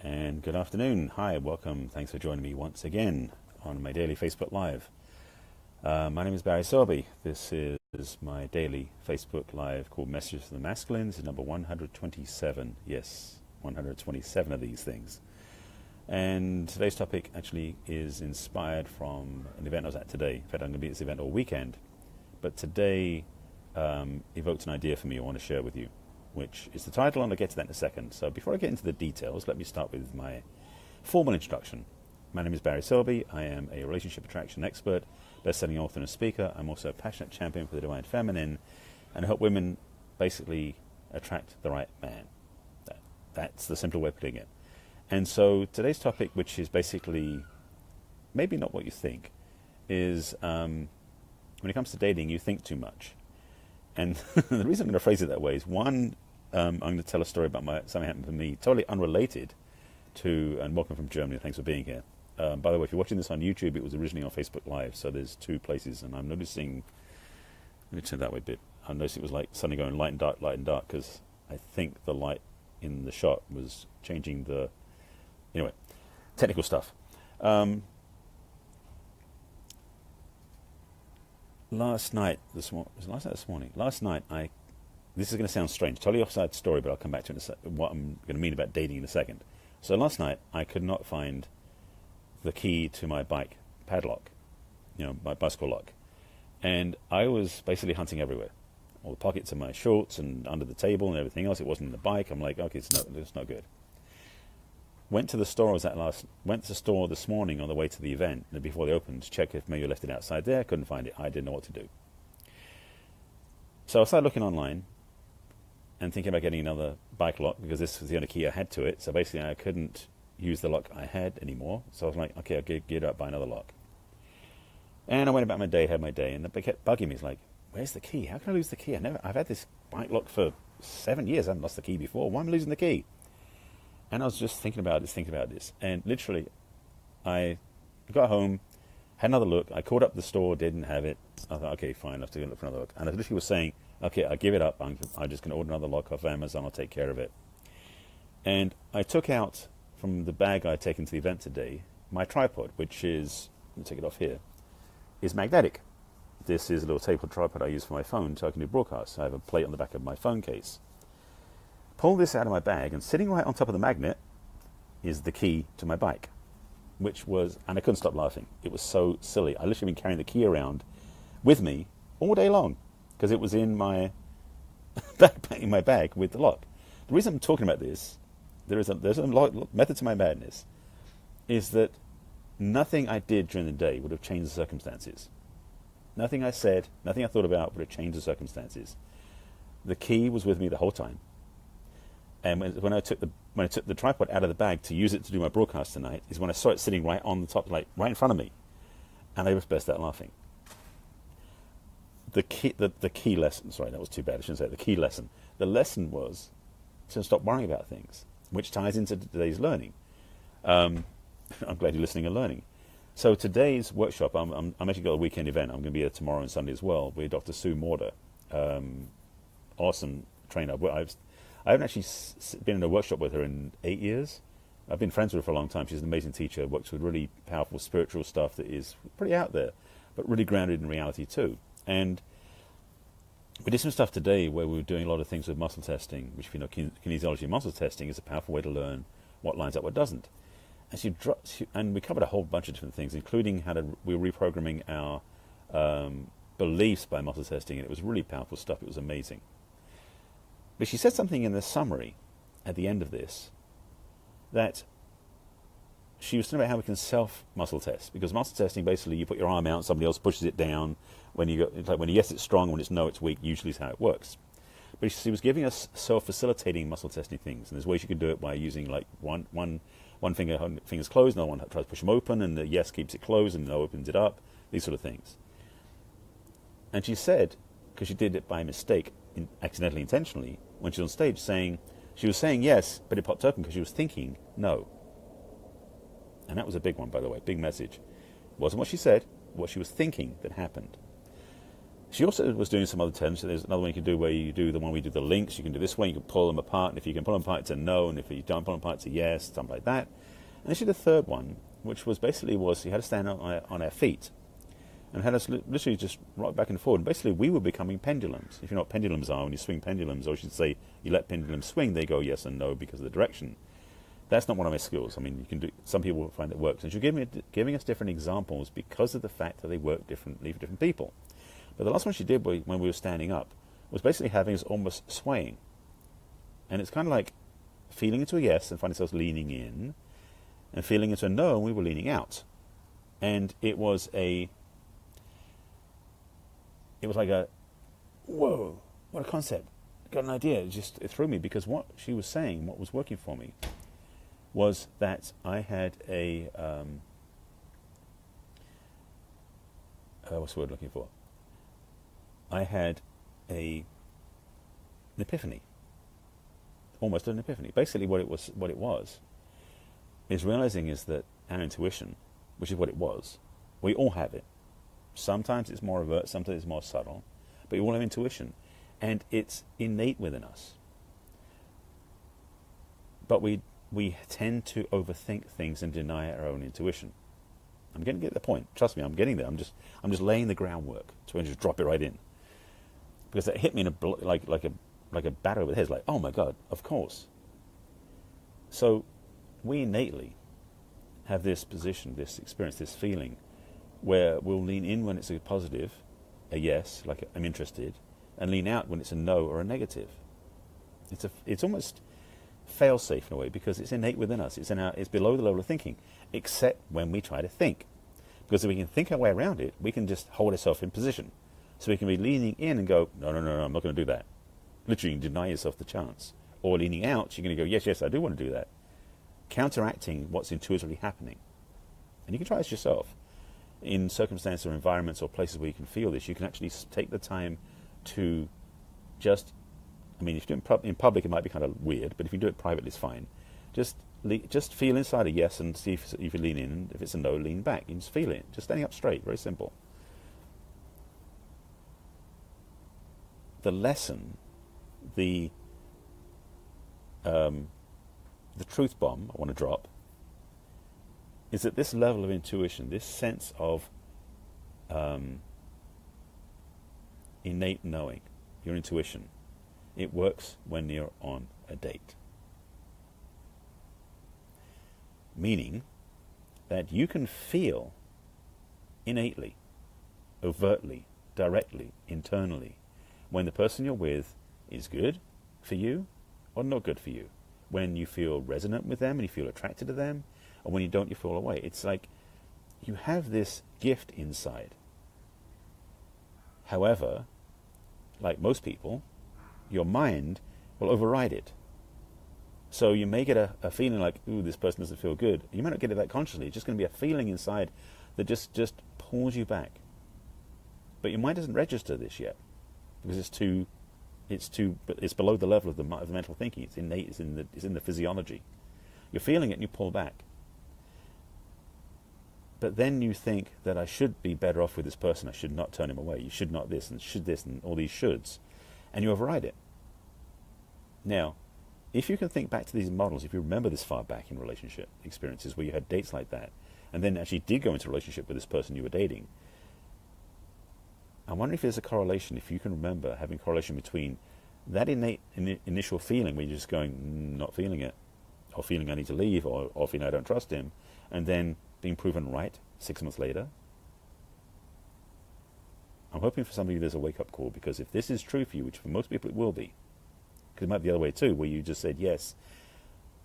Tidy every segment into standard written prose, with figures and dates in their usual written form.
And good afternoon. Hi, welcome. Thanks for joining me once again on my daily Facebook Live. My name is Barry Selby. This is my daily Facebook Live called Messages from the Masculines, number 127. Yes, 127 of these things. And today's topic actually is inspired from an event I was at today. In fact, I'm going to be at this event all weekend. But today evoked an idea for me I want to share with you, which is the title, and I'll get to that in a second. So before I get into the details, let me start with my formal introduction. My name is Barry Selby. I am a relationship attraction expert, best-selling author and speaker. I'm also a passionate champion for the divine feminine, and I help women basically attract the right man. That's the simple way of putting it. And so today's topic, which is basically maybe not what you think, is when it comes to dating, you think too much. And the reason I'm going to phrase it that way is, one, I'm going to tell a story about something happened to me, totally unrelated to, and welcome from Germany, thanks for being here. By the way, if you're watching this on YouTube, it was originally on Facebook Live, so there's two places, and I'm noticing, let me turn that way a bit, I noticed it was like suddenly going light and dark, because I think the light in the shot was changing the, anyway, technical stuff. Last night, this morning, this is going to sound strange, totally offside story, but I'll come back to it what I'm going to mean about dating in a second. So last night, I could not find the key to my bike padlock, my bicycle lock. And I was basically hunting everywhere. All the pockets of my shorts and under the table and everything else. It wasn't in the bike. I'm like, okay, it's not good. Went to the store this morning on the way to the event, before they opened, to check if maybe I left it outside there. Couldn't find it. I didn't know what to do. So I started looking online and thinking about getting another bike lock, because this was the only key I had to it. So basically I couldn't use the lock I had anymore. So I was like, okay, I'll get up, buy another lock. And I went about my day, had my day, and it kept bugging me. It's like, where's the key? How can I lose the key? I've had this bike lock for 7 years. I haven't lost the key before. Why am I losing the key? And I was just thinking about this. And literally, I got home, had another look. I called up the store, didn't have it. I thought, okay, fine, I'll have to go look for another look. And I literally was saying, okay, I'll give it up. I'm just going to order another lock off Amazon. I'll take care of it. And I took out from the bag I had taken to the event today, my tripod, which is, let me take it off here, is magnetic. This is a little table tripod I use for my phone so I can do broadcasts. I have a plate on the back of my phone case. Pull this out of my bag, and sitting right on top of the magnet is the key to my bike, and I couldn't stop laughing. It was so silly. I literally been carrying the key around with me all day long, because it was in my bag with the lock. The reason I'm talking about this, there's a method to my madness, is that nothing I did during the day would have changed the circumstances. Nothing I said, nothing I thought about would have changed the circumstances. The key was with me the whole time. And when I took the tripod out of the bag to use it to do my broadcast tonight, is when I saw it sitting right on the top, like right in front of me, and I just burst out laughing. The key lesson. Sorry, that was too bad. I shouldn't say it. The key lesson. The lesson was to stop worrying about things, which ties into today's learning. I'm glad you're listening and learning. So today's workshop, I'm actually got a weekend event. I'm going to be there tomorrow and Sunday as well with Dr. Sue Morder, awesome trainer. I haven't actually been in a workshop with her in 8 years. I've been friends with her for a long time. She's an amazing teacher, works with really powerful spiritual stuff that is pretty out there, but really grounded in reality too. And we did some stuff today where we were doing a lot of things with muscle testing, which, kinesiology and muscle testing is a powerful way to learn what lines up, what doesn't. And we covered a whole bunch of different things, including we were reprogramming our beliefs by muscle testing, and it was really powerful stuff. It was amazing. But she said something in the summary at the end of this, that she was talking about how we can self-muscle test. Because muscle testing, basically, you put your arm out, somebody else pushes it down. It's like when yes, it's strong, when it's no, it's weak, usually is how it works. But she was giving us self-facilitating muscle testing things. And there's ways you can do it by using like one finger's closed, another one tries to push them open, and the yes keeps it closed, and the no opens it up, these sort of things. And she said, because she did it by mistake, accidentally, intentionally, when she was on stage, she was saying yes, but it popped open because she was thinking no. And that was a big one, by the way, big message. It wasn't what she said, what she was thinking that happened. She also was doing some other terms. So there's another one you can do where you do the one we do the links. You can do this one. You can pull them apart, and if you can pull them apart, it's a no, and if you don't pull them apart, it's a yes, something like that. And then she did a third one, which was basically you had to stand on our feet, and had us literally just rock back and forward. And basically, we were becoming pendulums. If you know what pendulums are, when you swing pendulums, or you should say you let pendulums swing, they go yes and no because of the direction. That's not one of my skills. I mean, you can do. Some people will find it works, and she's giving us different examples because of the fact that they work differently for different people. But the last one she did when we were standing up was basically having us almost swaying. And it's kind of like feeling into a yes and finding ourselves leaning in, and feeling into a no and we were leaning out. And it was like a, whoa, what a concept. Got an idea. It threw me because what she was saying, what was working for me, was that I had a, what's the word I'm looking for? I had an epiphany, almost an epiphany. Basically, what it was, is realizing is that our intuition, which is what it was, we all have it. Sometimes it's more overt, sometimes it's more subtle, but we all have intuition, and it's innate within us. But we tend to overthink things and deny our own intuition. I'm getting to the point. Trust me, I'm getting there. I'm just laying the groundwork to just drop it right in. Because it hit me in like a batter over the head. It's like, oh my God, of course. So we innately have this position, this experience, this feeling, where we'll lean in when it's a positive, a yes, like I'm interested, and lean out when it's a no or a negative. It's almost fail-safe in a way because it's innate within us. It's below the level of thinking, except when we try to think. Because if we can think our way around it, we can just hold ourselves in position. So we can be leaning in and go, no, I'm not going to do that. Literally, you deny yourself the chance. Or leaning out, you're going to go, yes, I do want to do that. Counteracting what's intuitively happening. And you can try this yourself. In circumstances or environments or places where you can feel this, you can actually take the time to just, I mean, if you do it in public, it might be kind of weird, but if you do it privately, it's fine. Just feel inside a yes and see if you lean in. If it's a no, lean back. You just feel it. Just standing up straight. Very simple. The lesson, the truth bomb I want to drop, is that this level of intuition, this sense of innate knowing, your intuition, it works when you're on a date. Meaning that you can feel innately, overtly, directly, internally, when the person you're with is good for you or not good for you. When you feel resonant with them and you feel attracted to them, or when you don't, you fall away. It's like you have this gift inside. However, like most people, your mind will override it. So you may get a feeling like, ooh, this person doesn't feel good. You might not get it that consciously. It's just going to be a feeling inside that just pulls you back. But your mind doesn't register this yet because it's below the level of the mental thinking. It's innate. It's in the physiology. You're feeling it and you pull back. But then you think that I should be better off with this person. I should not turn him away. You should not this and all these shoulds. And you override it. Now, if you can think back to these models, if you remember this far back in relationship experiences where you had dates like that, and then actually did go into a relationship with this person you were dating, I wonder if there's a correlation, if you can remember having a correlation between that innate initial feeling where you're just going, not feeling it, or feeling I need to leave, or feeling I don't trust him, and then being proven right 6 months later. I'm hoping for some of you there's a wake-up call, because if this is true for you, which for most people it will be, because it might be the other way too, where you just said yes,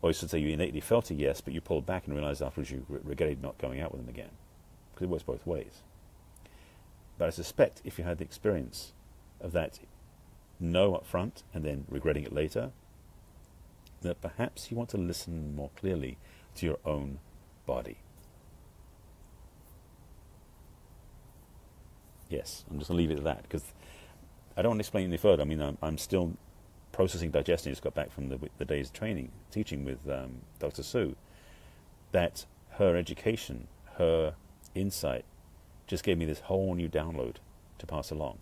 or I should say you innately felt a yes, but you pulled back and realized afterwards you regretted not going out with them again, because it works both ways. But I suspect if you had the experience of that no up front and then regretting it later, that perhaps you want to listen more clearly to your own body. Yes, I'm just going to leave it at that, because I don't want to explain any further. I mean, I'm still processing, digesting. I just got back from the day's training, teaching with Dr. Sue, that her education, her insight, just gave me this whole new download to pass along.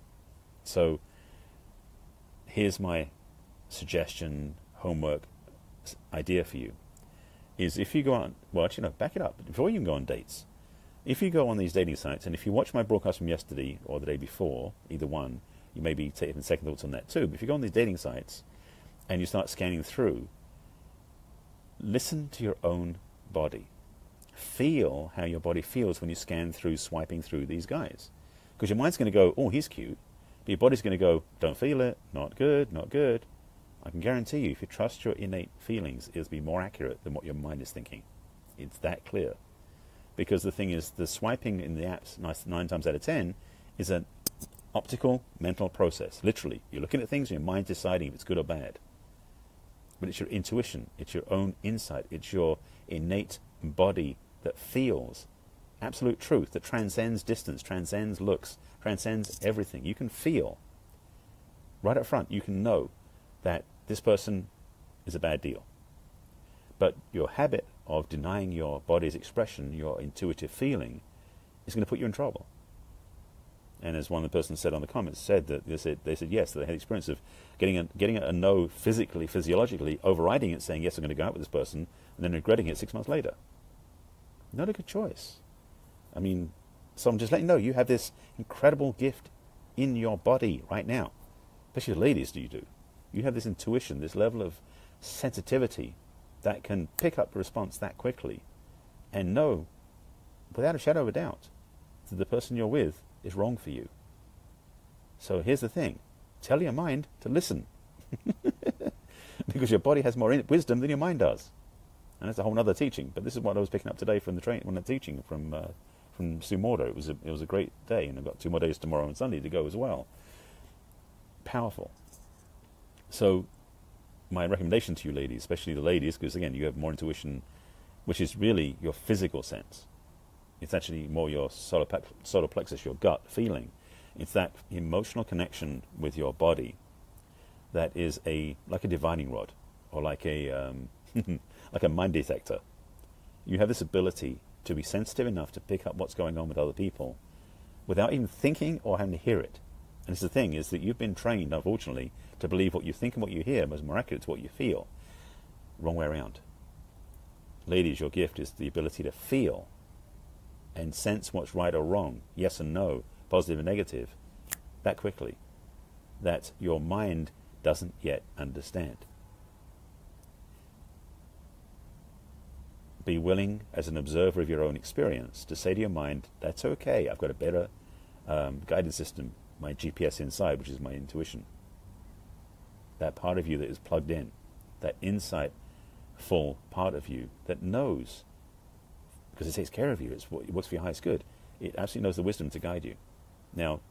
So here's my suggestion, homework, idea for you, is if you go on, well, actually, no, back it up. Before you can go on dates, if you go on these dating sites, and if you watch my broadcast from yesterday or the day before, either one, you may be taking second thoughts on that too. But if you go on these dating sites and you start scanning through, listen to your own body. Feel how your body feels when you scan through, swiping through these guys. Because your mind's going to go, oh, he's cute. But your body's going to go, don't feel it, not good, not good. I can guarantee you, if you trust your innate feelings, it'll be more accurate than what your mind is thinking. It's that clear. Because the thing is, the swiping in the apps, 9 times out of 10, is an optical mental process. Literally, you're looking at things and your mind's deciding if it's good or bad. But it's your intuition, it's your own insight, it's your innate body that feels absolute truth, that transcends distance, transcends looks, transcends everything. You can feel, right up front, you can know that this person is a bad deal. But your habit of denying your body's expression, your intuitive feeling, is going to put you in trouble. And as one of the persons said on the comments, said that they said yes, they had experience of getting a no physically, physiologically, overriding it, saying yes, I'm going to go out with this person, and then regretting it 6 months later. Not a good choice. I mean, so I'm just letting you know, you have this incredible gift in your body right now. Especially the ladies, you do. You have this intuition, this level of sensitivity that can pick up a response that quickly and know, without a shadow of a doubt, that the person you're with is wrong for you. So here's the thing. Tell your mind to listen. Because your body has more wisdom than your mind does. And that's a whole other teaching. But this is what I was picking up today from the when I'm teaching from Sumorda. It was a great day, and I've got 2 more days tomorrow and Sunday to go as well. Powerful. So my recommendation to you ladies, especially the ladies, because again, you have more intuition, which is really your physical sense. It's actually more your solar plexus, your gut feeling. It's that emotional connection with your body that is like a divining rod, or like a like a mind detector. You have this ability to be sensitive enough to pick up what's going on with other people without even thinking or having to hear it. And it's the thing is that you've been trained, unfortunately, to believe what you think and what you hear is more accurate to what you feel. Wrong way around. Ladies, your gift is the ability to feel and sense what's right or wrong, yes and no, positive and negative, that quickly, that your mind doesn't yet understand. Be willing, as an observer of your own experience, to say to your mind, that's okay, I've got a better guidance system, my GPS inside, which is my intuition. That part of you that is plugged in, that insightful part of you that knows, because it takes care of you, it works for your highest good. It absolutely knows the wisdom to guide you. Now,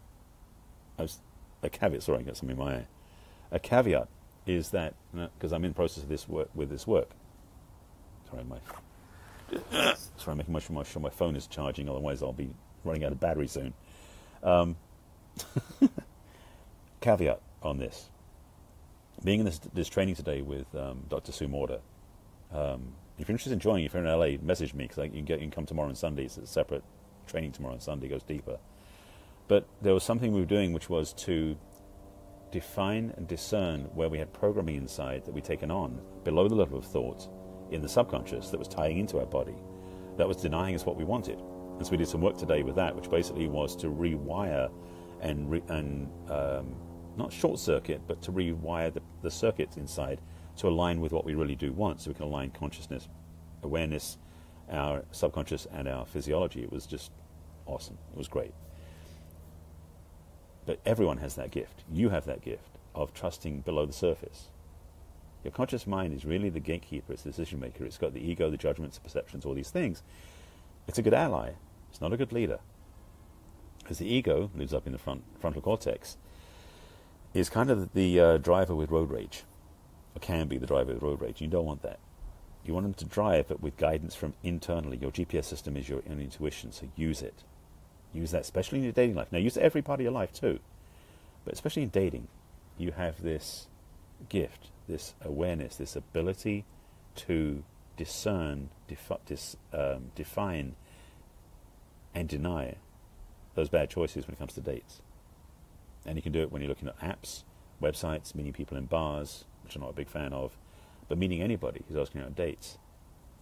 a caveat, sorry, I got something in my eye. A caveat is that, because I'm in the process of this work, sorry, I'm making sure my phone is charging, otherwise I'll be running out of battery soon. Caveat on this. Being in this training today with Dr. Sumorda, if you're interested in joining, if you're in LA, message me, because you can come tomorrow and Sunday. It's a separate training tomorrow and Sunday, goes deeper. But there was something we were doing which was to define and discern where we had programming inside that we'd taken on below the level of thought in the subconscious that was tying into our body, that was denying us what we wanted. And so we did some work today with that, which basically was to rewire and not short circuit, but to rewire the circuits inside to align with what we really do want, so we can align consciousness, awareness, our subconscious, and our physiology. It was just awesome. It was great. But everyone has that gift. You have that gift of trusting below the surface. Your conscious mind is really the gatekeeper. It's the decision maker. It's got the ego, the judgments, the perceptions, all these things. It's a good ally. It's not a good leader. Because the ego lives up in the frontal cortex, is kind of the driver with road rage, or can be the driver with road rage. You don't want that. You want them to drive, but with guidance from internally. Your GPS system is your own intuition, so use it. Use that, especially in your dating life. Now, use it every part of your life too, but especially in dating, you have this gift, this awareness, this ability to discern, define, and deny those bad choices when it comes to dates. And you can do it when you're looking at apps, websites, meeting people in bars, which I'm not a big fan of, but meeting anybody who's asking out dates.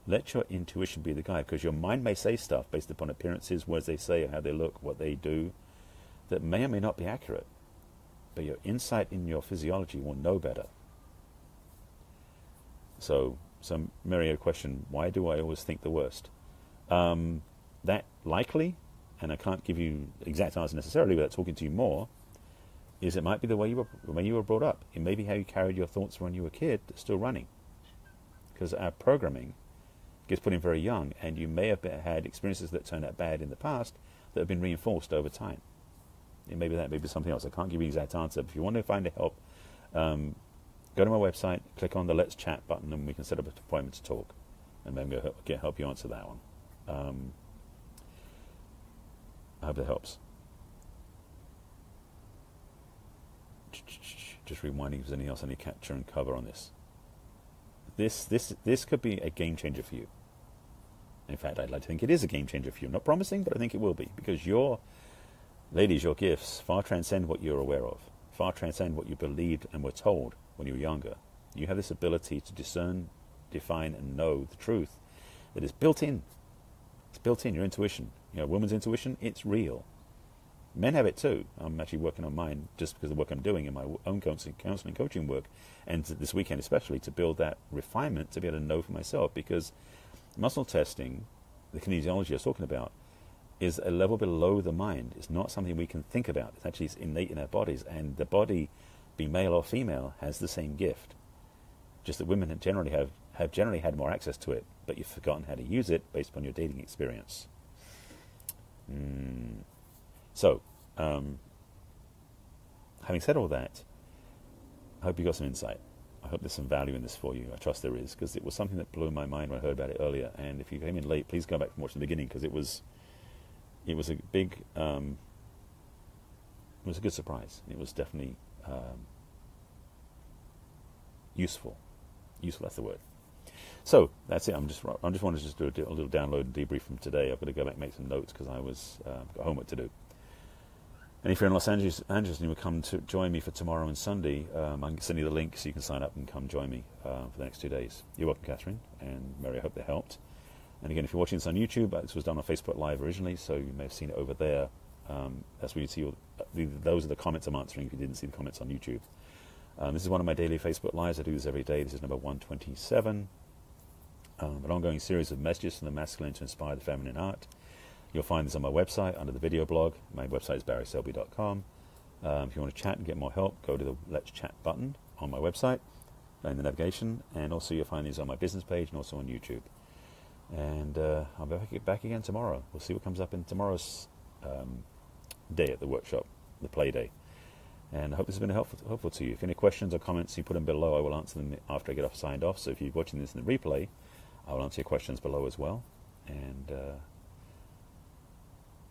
Let your intuition be the guide, because your mind may say stuff based upon appearances, words they say, how they look, what they do, that may or may not be accurate. But your insight in your physiology will know better. So Mary had a question, why do I always think the worst? That likely, and I can't give you exact answer necessarily without talking to you more, is it might be the way you were brought up. It may be how you carried your thoughts when you were a kid that's still running. Because our programming gets put in very young, and you may have had experiences that turned out bad in the past that have been reinforced over time. And maybe that may be something else. I can't give you an exact answer. But if you want to find help, go to my website, click on the Let's Chat button, and we can set up an appointment to talk. And maybe I'll help you answer that one. I hope that helps. Just reminding if there's anything else I need to capture and cover on this. This could be a game changer for you. In fact, I'd like to think it is a game changer for you. I'm not promising, but I think it will be, because your gifts far transcend what you're aware of, far transcend what you believed and were told when you were younger. You have this ability to discern, define, and know the truth that is built in. It's built in, your intuition. You know, woman's intuition, it's real. Men have it too. I'm actually working on mine just because of the work I'm doing in my own counseling coaching work, and this weekend especially, to build that refinement to be able to know for myself, because muscle testing, the kinesiology I was talking about, is a level below the mind. It's not something we can think about. It's actually innate in our bodies, and the body, be male or female, has the same gift. Just that women have generally had more access to it, but you've forgotten how to use it based upon your dating experience. So, having said all that, I hope you got some insight. I hope there's some value in this for you. I trust there is, because it was something that blew my mind when I heard about it earlier. And if you came in late, please go back and watch the beginning, because it was a big, it was a good surprise. It was definitely useful. Useful, that's the word. So that's it. I just wanted to just do a little download and debrief from today. I've got to go back and make some notes because I was got homework to do. And if you're in Los Angeles and you will come to join me for tomorrow and Sunday, I can send you the link so you can sign up and come join me for the next 2 days. You're welcome, Catherine and Mary. I hope that helped. And again, if you're watching this on YouTube, this was done on Facebook Live originally, so you may have seen it over there. That's where you see those are the comments I'm answering if you didn't see the comments on YouTube. This is one of my daily Facebook Lives. I do this every day. This is number 127. An ongoing series of messages from the masculine to inspire the feminine art. You'll find this on my website under the video blog. My website is barryselby.com. If you want to chat and get more help, go to the Let's Chat button on my website in the navigation, and also you'll find these on my business page and also on YouTube. And I'll be back again tomorrow. We'll see what comes up in tomorrow's day at the workshop, the play day. And I hope this has been helpful to you. If any questions or comments, you put them below. I will answer them after I get signed off. So if you're watching this in the replay, I will answer your questions below as well. And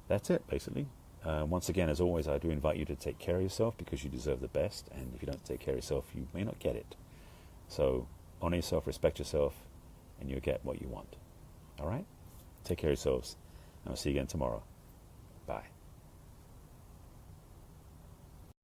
that's it, basically. Once again, as always, I do invite you to take care of yourself, because you deserve the best. And if you don't take care of yourself, you may not get it. So honor yourself, respect yourself, and you'll get what you want. All right? Take care of yourselves. And I'll see you again tomorrow. Bye.